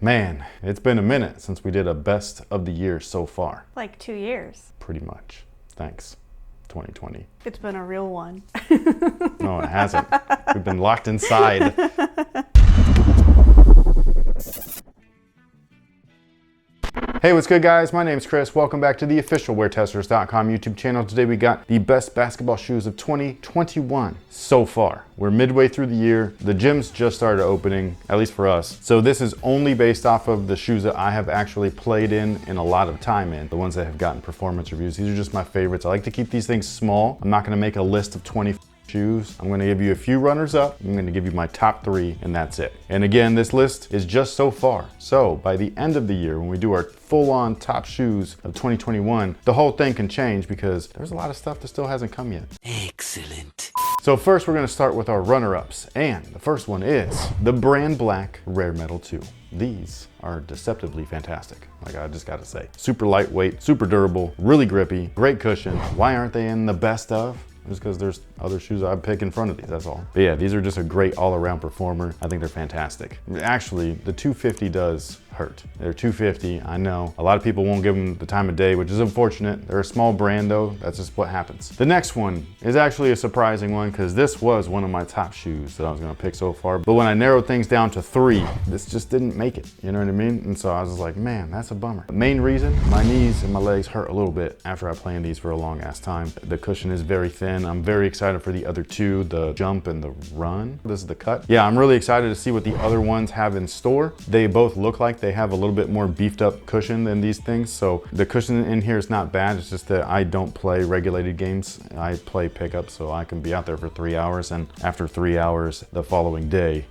Man, it's been a minute since we did a best of the year so far. Like 2 years. Pretty much. Thanks, 2020. It's been a real one. No, it hasn't. We've been locked inside. Hey, what's good, guys? My name's Chris. Welcome back to the official WearTesters.com YouTube channel. Today we got the best basketball shoes of 2021 so far. We're midway through the year. The gyms just started opening, at least for us. So this is only based off of the shoes that I have actually played in a lot of time in, the ones that have gotten performance reviews. These are just my favorites. I like to keep these things small. I'm not gonna make a list of 20 shoes. I'm gonna give you a few runners up. I'm gonna give you my top 3 and that's it. And again, this list is just so far. So by the end of the year, when we do our full-on top shoes of 2021, the whole thing can change because there's a lot of stuff that still hasn't come yet. Excellent. So first we're gonna start with our runner-ups. And the first one is the Brand Black Rare Metal 2. These are deceptively fantastic. Like, I just gotta say, super lightweight, super durable, really grippy, great cushion. Why aren't they in the best of? Just because there's other shoes I'd pick in front of these, that's all. But yeah, these are just a great all-around performer. I think they're fantastic. Actually, the 250 does hurt. They're 250, I know. A lot of people won't give them the time of day, which is unfortunate. They're a small brand though, that's just what happens. The next one is actually a surprising one because this was one of my top shoes that I was gonna pick so far. But when I narrowed things down to 3, this just didn't make it, you know what I mean? And so I was just like, man, that's a bummer. The main reason, my knees and my legs hurt a little bit after I play in these for a long ass time. The cushion is very thin. I'm very excited for the other 2, the jump and the run. This is the cut. Yeah, I'm really excited to see what the other ones have in store. They both look like they have a little bit more beefed up cushion than these things. So the cushion in here is not bad. It's just that I don't play regulated games. I play pickup, so I can be out there for 3 hours, and after 3 hours the following day,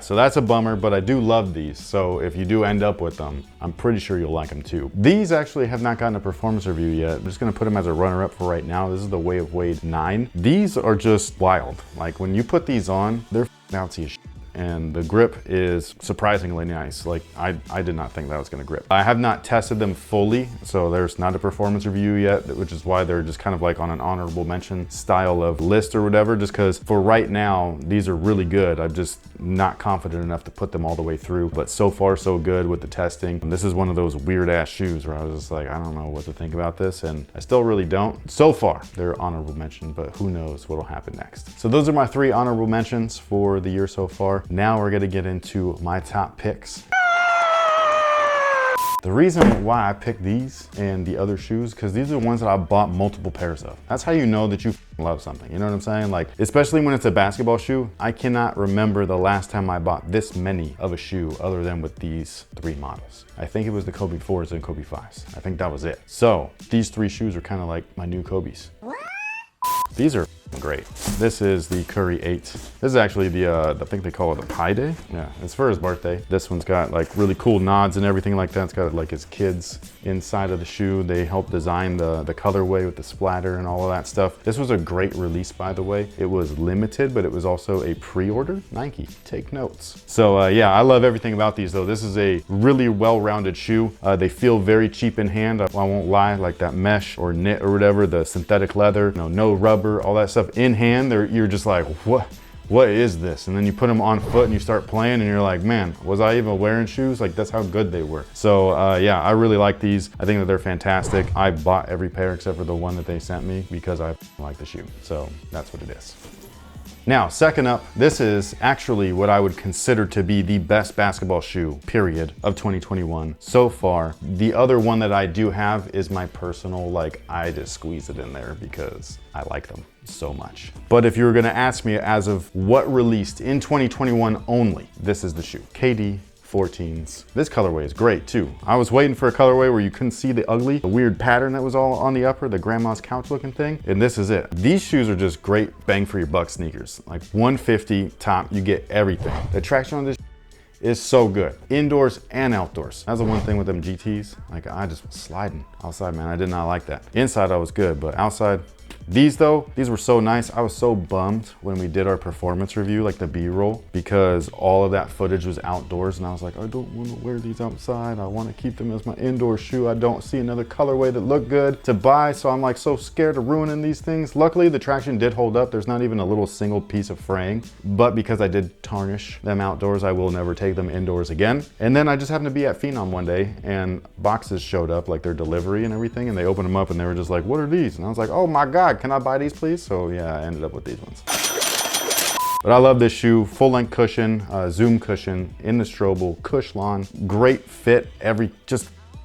so that's a bummer, but I do love these. So if you do end up with them, I'm pretty sure you'll like them too. These actually have not gotten a performance review yet. I'm just gonna put them as a runner-up for right now. This is the Way of Wade 9. These are just wild. Like, when you put these on, they're bouncy as shit. And the grip is surprisingly nice. Like, I did not think that was gonna grip. I have not tested them fully, so there's not a performance review yet, which is why they're just kind of like on an honorable mention style of list or whatever, just because for right now, these are really good. I'm just not confident enough to put them all the way through, but so far so good with the testing. And this is one of those weird ass shoes where I was just like, I don't know what to think about this, and I still really don't. So far, they're honorable mention, but who knows what'll happen next. So those are my 3 honorable mentions for the year so far. Now we're gonna get into my top picks. The reason why I picked these and the other shoes, because these are the ones that I bought multiple pairs of. That's how you know that you love something, you know what I'm saying? Like, especially when it's a basketball shoe, I cannot remember the last time I bought this many of a shoe other than with these 3 models. I think it was the Kobe 4s and Kobe 5s. I think that was it. So these 3 shoes are kind of like my new Kobe's. These are great. This is the Curry 8. This is actually the, I think they call it the Pi Day. Yeah, it's for his birthday. This one's got like really cool nods and everything like that. It's got like his kids inside of the shoe. They helped design the colorway with the splatter and all of that stuff. This was a great release, by the way. It was limited, but it was also a pre-order. Nike, take notes. So yeah, I love everything about these though. This is a really well-rounded shoe. They feel very cheap in hand. I won't lie, like that mesh or knit or whatever, the synthetic leather, you know, no rubber, all that stuff in hand, you're just like, what is this? And then you put them on foot and you start playing and you're like, man, was I even wearing shoes? Like, that's how good they were. So yeah, I really like these. I think that they're fantastic. I bought every pair except for the one that they sent me because I like the shoe. So that's what it is. Now, second up, this is actually what I would consider to be the best basketball shoe, period, of 2021 so far. The other one that I do have is my personal, like, I just squeeze it in there because I like them so much. But if you were gonna ask me as of what released in 2021 only, this is the shoe, KD 14s. This colorway is great too. I was waiting for a colorway where you couldn't see the weird pattern that was all on the upper, the grandma's couch looking thing, and this is it. These shoes are just great bang for your buck sneakers. Like 150 top, you get everything. The traction on this is so good, indoors and outdoors. That's the one thing with them GTs. Like, I just was sliding outside, man. I did not like that. Inside I was good, but outside, These though, these were so nice. I was so bummed when we did our performance review, like the B-roll, because all of that footage was outdoors and I was like, I don't want to wear these outside. I want to keep them as my indoor shoe. I don't see another colorway that looked good to buy, so I'm like so scared of ruining these things. Luckily, the traction did hold up. There's not even a little single piece of fraying, but because I did tarnish them outdoors, I will never take them indoors again. And then I just happened to be at Phenom one day and boxes showed up, like their delivery and everything, and they opened them up and they were just like, what are these? And I was like, oh my God, can I buy these please? So yeah, I ended up with these ones. But I love this shoe, full length cushion, zoom cushion in the Strobel, Cushlon, great fit,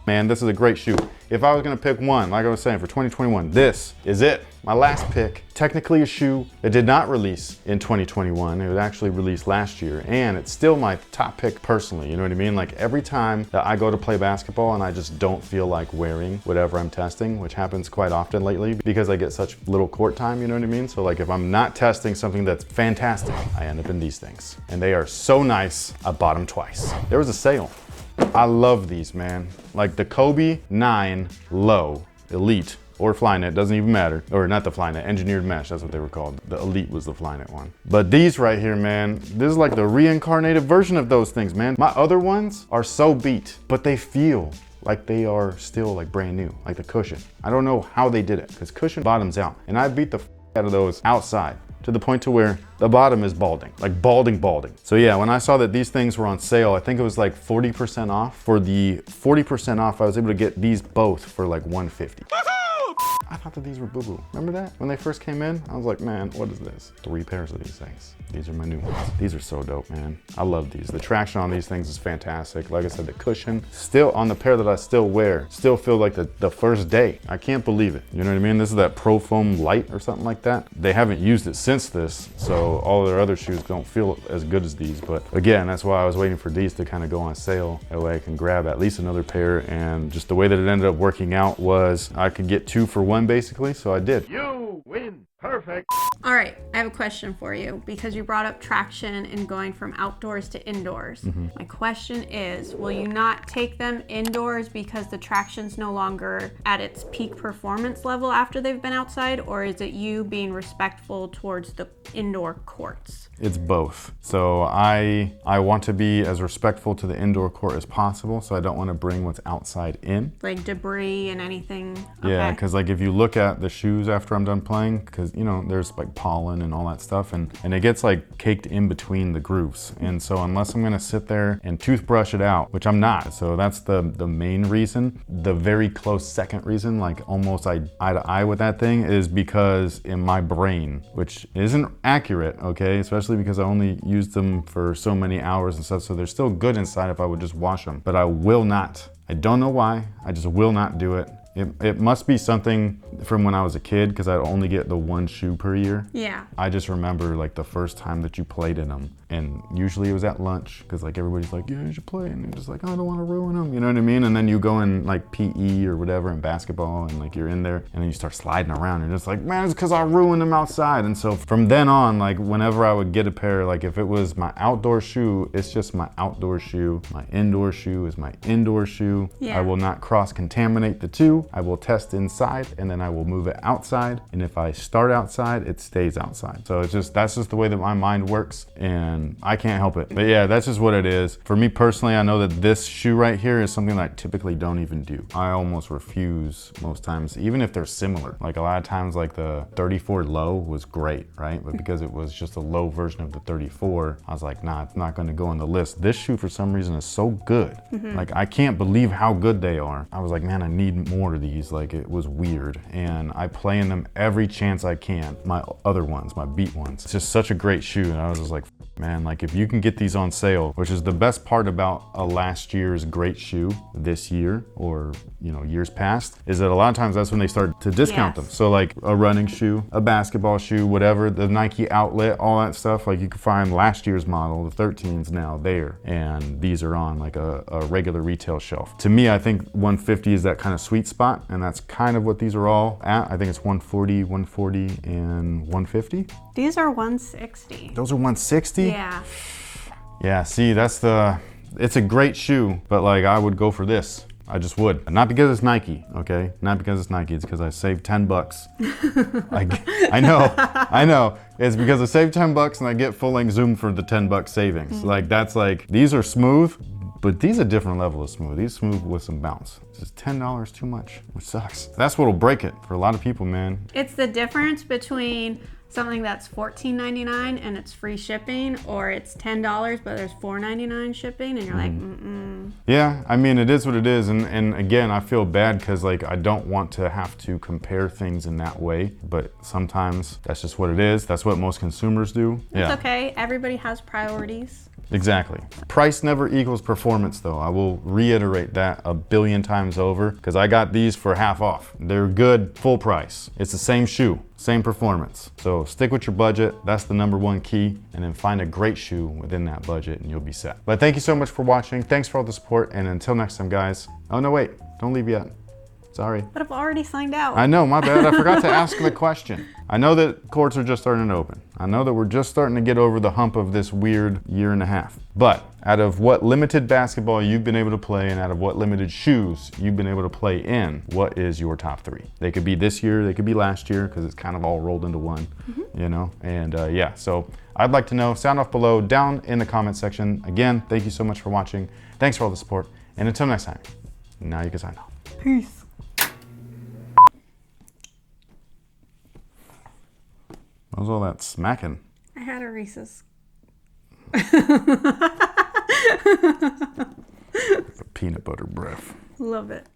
man, this is a great shoe. If I was gonna pick one, like I was saying, for 2021, this is it. My last pick, technically a shoe that did not release in 2021. It was actually released last year, and it's still my top pick personally, you know what I mean? Like every time that I go to play basketball and I just don't feel like wearing whatever I'm testing, which happens quite often lately because I get such little court time, you know what I mean? So like if I'm not testing something that's fantastic, I end up in these things. And they are so nice, I bought them twice. There was a sale. I love these, man. Like the Kobe 9 Low Elite or Flyknit, doesn't even matter. Or not the Flyknit, engineered mesh, that's what they were called. The Elite was the Flyknit one. But these right here, man, this is like the reincarnated version of those things, man. My other ones are so beat, but they feel like they are still like brand new, like the cushion. I don't know how they did it, because cushion bottoms out. And I beat the out of those outside, to the point to where the bottom is balding, like balding. So yeah, when I saw that these things were on sale, I think it was like 40% off. For the 40% off, I was able to get these both for like $150. I thought that these were boo-boo. Remember that? When they first came in, I was like, man, what is this? 3 pairs of these things. These are my new ones. These are so dope, man. I love these. The traction on these things is fantastic. Like I said, the cushion, still on the pair that I still wear, still feel like the first day. I can't believe it. You know what I mean? This is that Pro Foam Light or something like that. They haven't used it since this, so all their other shoes don't feel as good as these. But again, that's why I was waiting for these to kind of go on sale. That way I can grab at least another pair. And just the way that it ended up working out was I could get 2 for 1 basically, so I did. You win. Perfect. All right, I have a question for you because you brought up traction and going from outdoors to indoors. My question is, will you not take them indoors because the traction's no longer at its peak performance level after they've been outside, or is it you being respectful towards the indoor courts? It's both. So I want to be as respectful to the indoor court as possible, so I don't want to bring what's outside in. Like debris and anything? Yeah, Okay. because like if you look at the shoes after I'm done playing, because you know, there's like pollen and all that stuff, and it gets like caked in between the grooves. And so unless I'm gonna sit there and toothbrush it out, which I'm not, so that's the main reason. The very close second reason, like almost eye to eye with that thing, is because in my brain, which isn't accurate, okay, especially because I only used them for so many hours and stuff, so they're still good inside if I would just wash them, but I will not. I don't know why, I just will not do it. It must be something from when I was a kid, because I'd only get the 1 shoe per year. Yeah. I just remember like the first time that you played in them, and usually it was at lunch, because like everybody's like, yeah, you should play, and you're just like, oh, I don't want to ruin them, you know what I mean? And then you go in like PE or whatever in basketball, and like you're in there, and then you start sliding around, and you're just like, man, it's because I ruined them outside. And so from then on, like whenever I would get a pair, like if it was my outdoor shoe, it's just my outdoor shoe. My indoor shoe is my indoor shoe. Yeah. I will not cross-contaminate the two. I will test inside, and then I will move it outside. And if I start outside, it stays outside. So that's just the way that my mind works, and I can't help it. But yeah, that's just what it is. For me personally, I know that this shoe right here is something that I typically don't even do. I almost refuse most times, even if they're similar. Like a lot of times, like the 34 low was great, right? But because it was just a low version of the 34, I was like, nah, it's not gonna go on the list. This shoe for some reason is so good. Like I can't believe how good they are. I was like, man, I need more of these. Like it was weird, and I play in them every chance I can. My other ones, my beat ones. It's just such a great shoe, and I was just like, man, like if you can get these on sale, which is the best part about a last year's great shoe this year, or you know, years past, is that a lot of times that's when they start to discount them. So like a running shoe, a basketball shoe, whatever, the Nike outlet, all that stuff, like you can find last year's model, the 13s now there, and these are on like a regular retail shelf. To me, I think 150 is that kind of sweet spot, and that's kind of what these are all at. I think it's 140, 140, and 150. These are 160. Those are 160? Yeah. Yeah, see, it's a great shoe, but like I would go for this I just would. Not because it's Nike, okay? Not because it's Nike. It's because I saved 10 bucks. I know. It's because I saved 10 bucks and I get full length zoom for the 10 bucks savings. Like that's like, these are smooth, but these are a different level of smooth. These smooth with some bounce. This is $10 too much, which sucks. That's what'll break it for a lot of people, man. It's the difference between something that's $14.99 and it's free shipping, or it's $10 but there's $4.99 shipping, and you're like, Yeah, I mean, it is what it is, and again, I feel bad because like I don't want to have to compare things in that way, but sometimes that's just what it is. That's what most consumers do. It's okay. Everybody has priorities. Exactly. Price never equals performance though. I will reiterate that a billion times over because I got these for half off. They're good full price. It's the same shoe, same performance. So stick with your budget. That's the #1 key. And then find a great shoe within that budget and you'll be set. But thank you so much for watching. Thanks for all the support. And until next time, guys. Oh no, wait, don't leave yet. Sorry. But I've already signed out. I know, my bad. I forgot to ask the question. I know that courts are just starting to open. I know that we're just starting to get over the hump of this weird year and a half. But out of what limited basketball you've been able to play and out of what limited shoes you've been able to play in, what is your top 3? They could be this year, they could be last year, because it's kind of all rolled into one, you know? And yeah, so I'd like to know. Sound off below, down in the comment section. Again, thank you so much for watching. Thanks for all the support. And until next time, now you can sign off. Peace. What was all that smacking? I had a Reese's. Peanut butter breath. Love it.